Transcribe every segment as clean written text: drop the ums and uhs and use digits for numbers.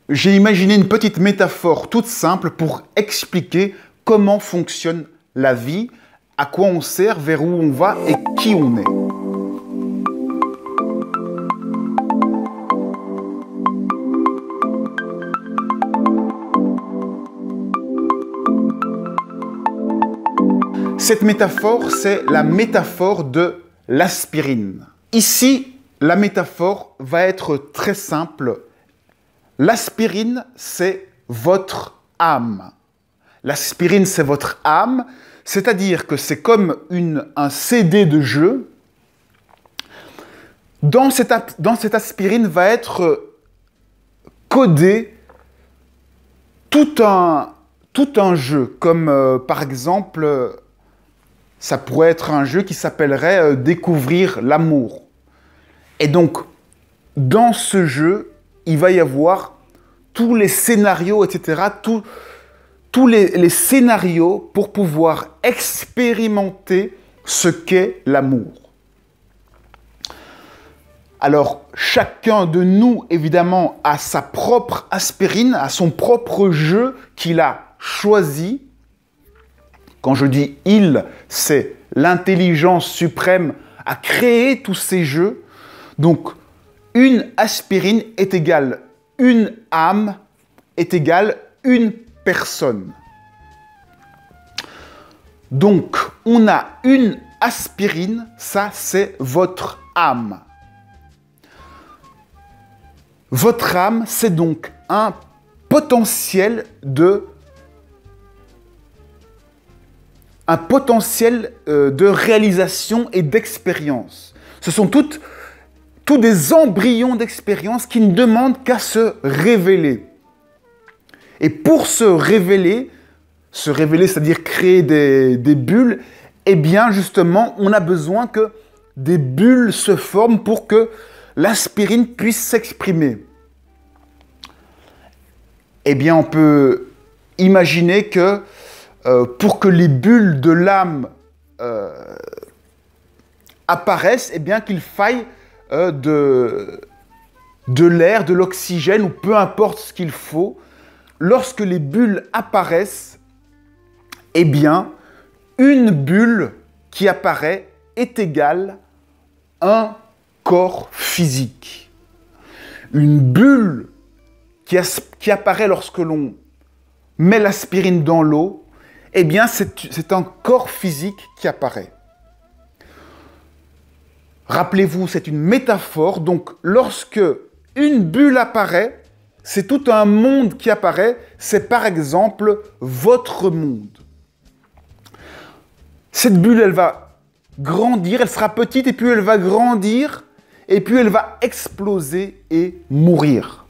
j'ai imaginé une petite métaphore toute simple pour expliquer comment fonctionne la vie, à quoi on sert, vers où on va et qui on est. Cette métaphore, c'est la métaphore de l'aspirine. Ici, la métaphore va être très simple. L'aspirine, c'est votre âme. L'aspirine, c'est votre âme, c'est-à-dire que c'est comme un CD de jeu. Dans cette aspirine va être codé tout un jeu, comme par exemple, ça pourrait être un jeu qui s'appellerait Découvrir l'amour. Et donc, dans ce jeu, il va y avoir tous les scénarios, etc., tous les scénarios pour pouvoir expérimenter ce qu'est l'amour. Alors, chacun de nous, évidemment, a sa propre aspirine, a son propre jeu qu'il a choisi. Quand je dis « il », c'est l'intelligence suprême à créer tous ces jeux. Donc, une aspirine est égale une âme, est égale une personne. Donc, on a une aspirine, ça c'est votre âme. Votre âme, c'est donc un potentiel de réalisation et d'expérience. Ce sont tous des embryons d'expérience qui ne demandent qu'à se révéler. Et pour se révéler, c'est-à-dire créer des bulles, eh bien justement, on a besoin que des bulles se forment pour que l'aspirine puisse s'exprimer. Eh bien, on peut imaginer que pour que les bulles de l'âme apparaissent, eh bien qu'il faille de l'air, de l'oxygène, ou peu importe ce qu'il faut. Lorsque les bulles apparaissent, eh bien, une bulle qui apparaît est égale à un corps physique. Une bulle qui apparaît lorsque l'on met l'aspirine dans l'eau, eh bien, c'est un corps physique qui apparaît. Rappelez-vous, c'est une métaphore. Donc, lorsque une bulle apparaît, c'est tout un monde qui apparaît. C'est par exemple votre monde. Cette bulle, elle va grandir, elle sera petite et puis elle va grandir et puis elle va exploser et mourir.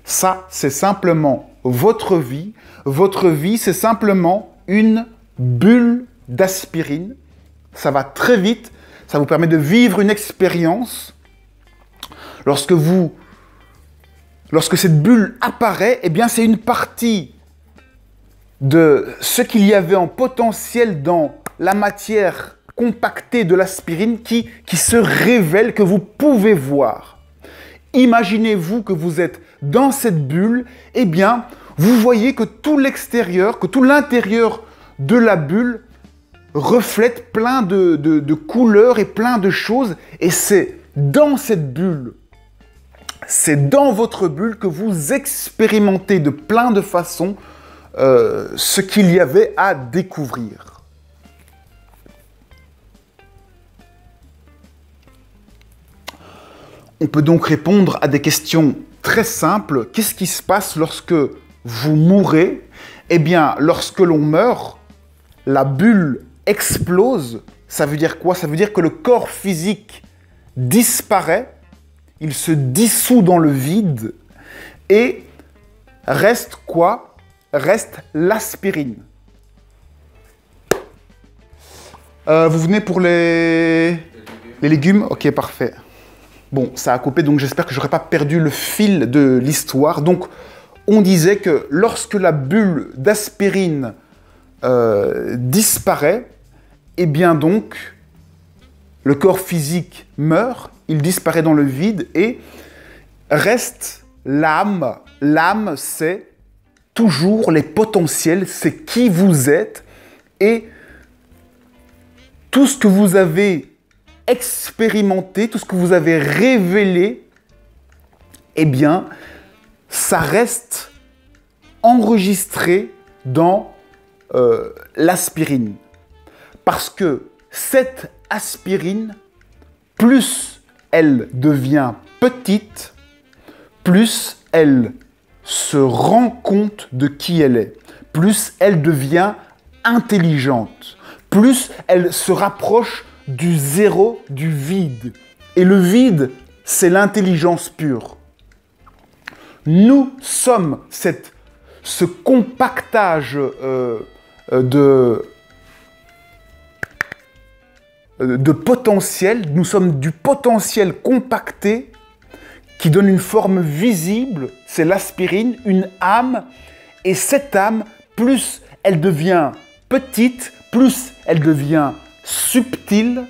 Ça, c'est simplement votre vie. Votre vie, c'est simplement une bulle d'aspirine. Ça va très vite. Ça vous permet de vivre une expérience. Lorsque cette bulle apparaît, eh bien, c'est une partie de ce qu'il y avait en potentiel dans la matière compactée de l'aspirine qui se révèle, que vous pouvez voir. Imaginez-vous que vous êtes dans cette bulle, eh bien, vous voyez que tout l'extérieur, que tout l'intérieur de la bulle reflète plein de couleurs et plein de choses. Et c'est dans cette bulle, c'est dans votre bulle que vous expérimentez de plein de façons ce qu'il y avait à découvrir. On peut donc répondre à des questions très simples. Qu'est-ce qui se passe lorsque vous mourrez? Eh bien, lorsque l'on meurt, la bulle explose. Ça veut dire quoi? Ça veut dire que le corps physique disparaît, il se dissout dans le vide et reste quoi? Reste l'aspirine. Vous venez pour les légumes? Ok, parfait. Bon, ça a coupé, donc j'espère que je n'aurai pas perdu le fil de l'histoire. Donc, on disait que lorsque la bulle d'aspirine disparaît, eh bien donc, le corps physique meurt, il disparaît dans le vide et reste l'âme, l'âme, c'est toujours les potentiels, c'est qui vous êtes et tout ce que vous avez expérimenté, tout ce que vous avez révélé, eh bien, ça reste enregistré dans l'aspirine. Parce que cette aspirine, plus elle devient petite, plus elle se rend compte de qui elle est, plus elle devient intelligente, plus elle se rapproche du zéro, du vide. Et le vide, c'est l'intelligence pure. Nous sommes ce compactage de potentiel, nous sommes du potentiel compacté qui donne une forme visible, c'est l'aspirine, une âme, et cette âme, plus elle devient petite, plus elle devient subtile,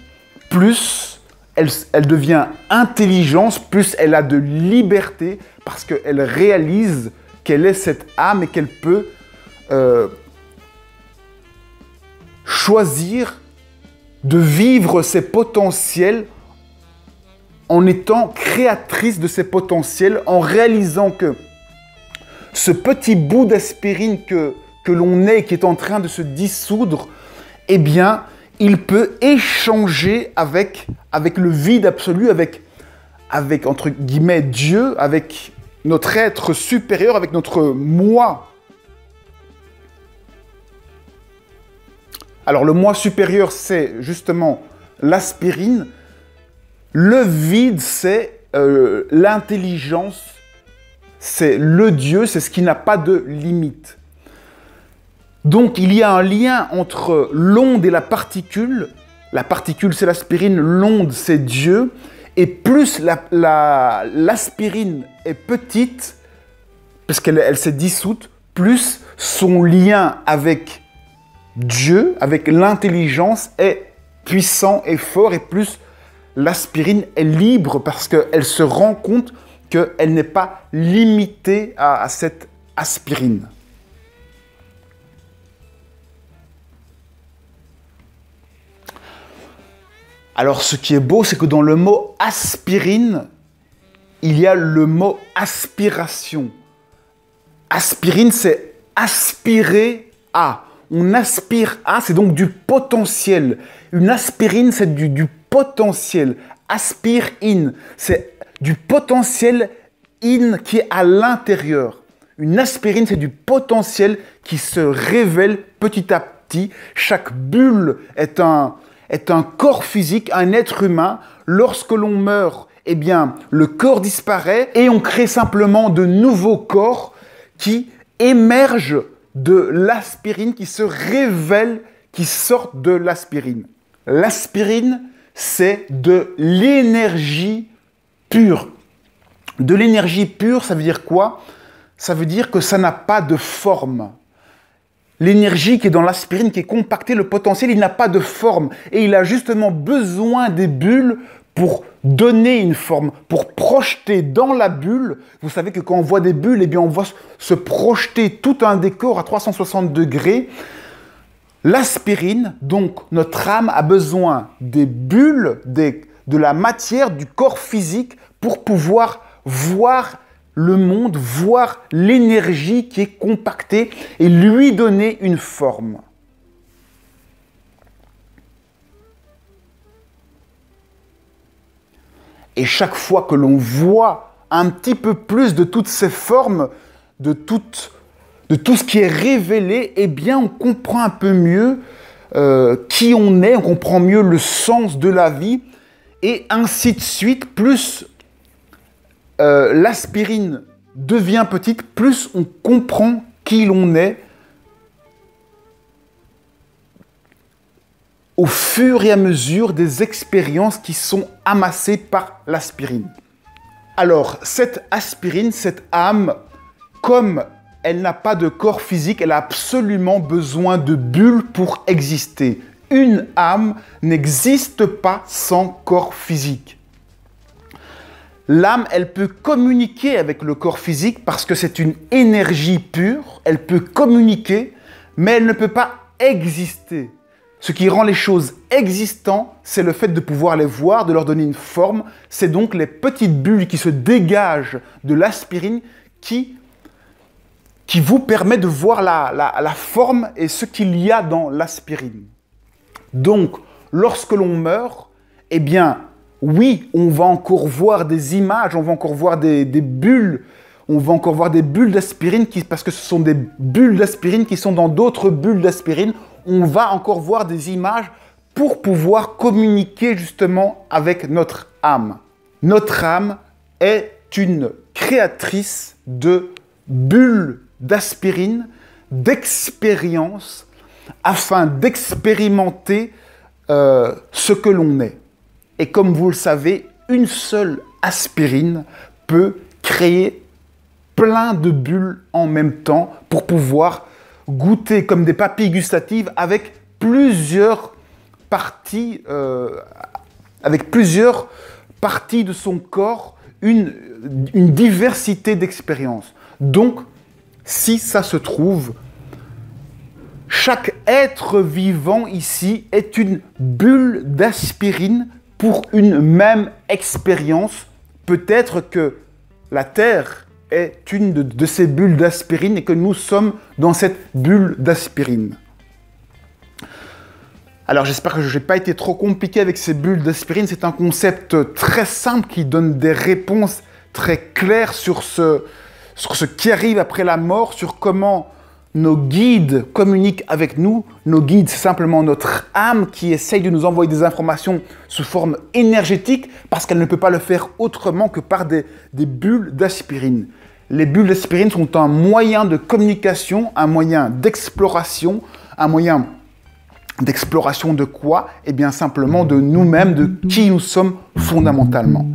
plus elle devient intelligence, plus elle a de liberté, parce qu'elle réalise qu'elle est cette âme et qu'elle peut choisir de vivre ses potentiels en étant créatrice de ses potentiels, en réalisant que ce petit bout d'aspirine que l'on est, qui est en train de se dissoudre, eh bien, il peut échanger avec le vide absolu, avec entre guillemets, Dieu, avec notre être supérieur, avec notre moi. Alors, le moi supérieur, c'est justement l'aspirine. Le vide, c'est l'intelligence, c'est le Dieu, c'est ce qui n'a pas de limite. Donc, il y a un lien entre l'onde et la particule. La particule, c'est l'aspirine, l'onde, c'est Dieu. Et plus l'aspirine est petite, parce qu'elle s'est dissoute, plus son lien avec Dieu, avec l'intelligence, est puissant et fort, et plus l'aspirine est libre parce qu'elle se rend compte qu'elle n'est pas limitée à cette aspirine. Alors, ce qui est beau, c'est que dans le mot aspirine, il y a le mot aspiration. Aspirine, c'est aspirer à. On aspire à, c'est donc du potentiel. Une aspirine, c'est du potentiel. Aspire in, c'est du potentiel in qui est à l'intérieur. Une aspirine, c'est du potentiel qui se révèle petit à petit. Chaque bulle est un corps physique, un être humain. Lorsque l'on meurt, eh bien, le corps disparaît et on crée simplement de nouveaux corps qui émergent de l'aspirine, qui se révèlent, qui sortent de l'aspirine. L'aspirine, c'est de l'énergie pure. De l'énergie pure, ça veut dire quoi? Ça veut dire que ça n'a pas de forme. L'énergie qui est dans l'aspirine, qui est compactée, le potentiel, il n'a pas de forme. Et il a justement besoin des bulles pour donner une forme, pour projeter dans la bulle. Vous savez que quand on voit des bulles, eh bien on voit se projeter tout un décor à 360 degrés. L'aspirine, donc notre âme, a besoin des bulles, de la matière, du corps physique pour pouvoir voir le monde, voir l'énergie qui est compactée et lui donner une forme. Et chaque fois que l'on voit un petit peu plus de toutes ces formes, de tout ce qui est révélé, eh bien on comprend un peu mieux qui on est, on comprend mieux le sens de la vie, et ainsi de suite. Plus l'aspirine devient petite, plus on comprend qui l'on est au fur et à mesure des expériences qui sont amassées par l'aspirine. Alors, cette aspirine, cette âme, comme elle n'a pas de corps physique, elle a absolument besoin de bulles pour exister. Une âme n'existe pas sans corps physique. L'âme, elle peut communiquer avec le corps physique parce que c'est une énergie pure. Elle peut communiquer, mais elle ne peut pas exister. Ce qui rend les choses existantes, c'est le fait de pouvoir les voir, de leur donner une forme. C'est donc les petites bulles qui se dégagent de l'aspirine qui vous permet de voir la forme et ce qu'il y a dans l'aspirine. Donc, lorsque l'on meurt, eh bien, oui, on va encore voir des images, on va encore voir des bulles, on va encore voir des bulles d'aspirine, parce que ce sont des bulles d'aspirine qui sont dans d'autres bulles d'aspirine. On va encore voir des images pour pouvoir communiquer justement avec notre âme. Notre âme est une créatrice de bulles d'aspirine, d'expérience, afin d'expérimenter ce que l'on est. Et comme vous le savez, une seule aspirine peut créer plein de bulles en même temps pour pouvoir goûter comme des papilles gustatives avec plusieurs parties, de son corps, une diversité d'expériences. Donc, si ça se trouve, chaque être vivant ici est une bulle d'aspirine pour une même expérience. Peut-être que la Terre est une de ces bulles d'aspirine et que nous sommes dans cette bulle d'aspirine. Alors j'espère que je n'ai pas été trop compliqué avec ces bulles d'aspirine. C'est un concept très simple qui donne des réponses très claires sur ce qui arrive après la mort, sur comment nos guides communiquent avec nous. Nos guides, c'est simplement notre âme qui essaye de nous envoyer des informations sous forme énergétique parce qu'elle ne peut pas le faire autrement que par des bulles d'aspirine. Les bulles d'aspirine sont un moyen de communication, un moyen d'exploration, un moyen d'exploration de quoi? Eh bien simplement de nous-mêmes, de qui nous sommes fondamentalement.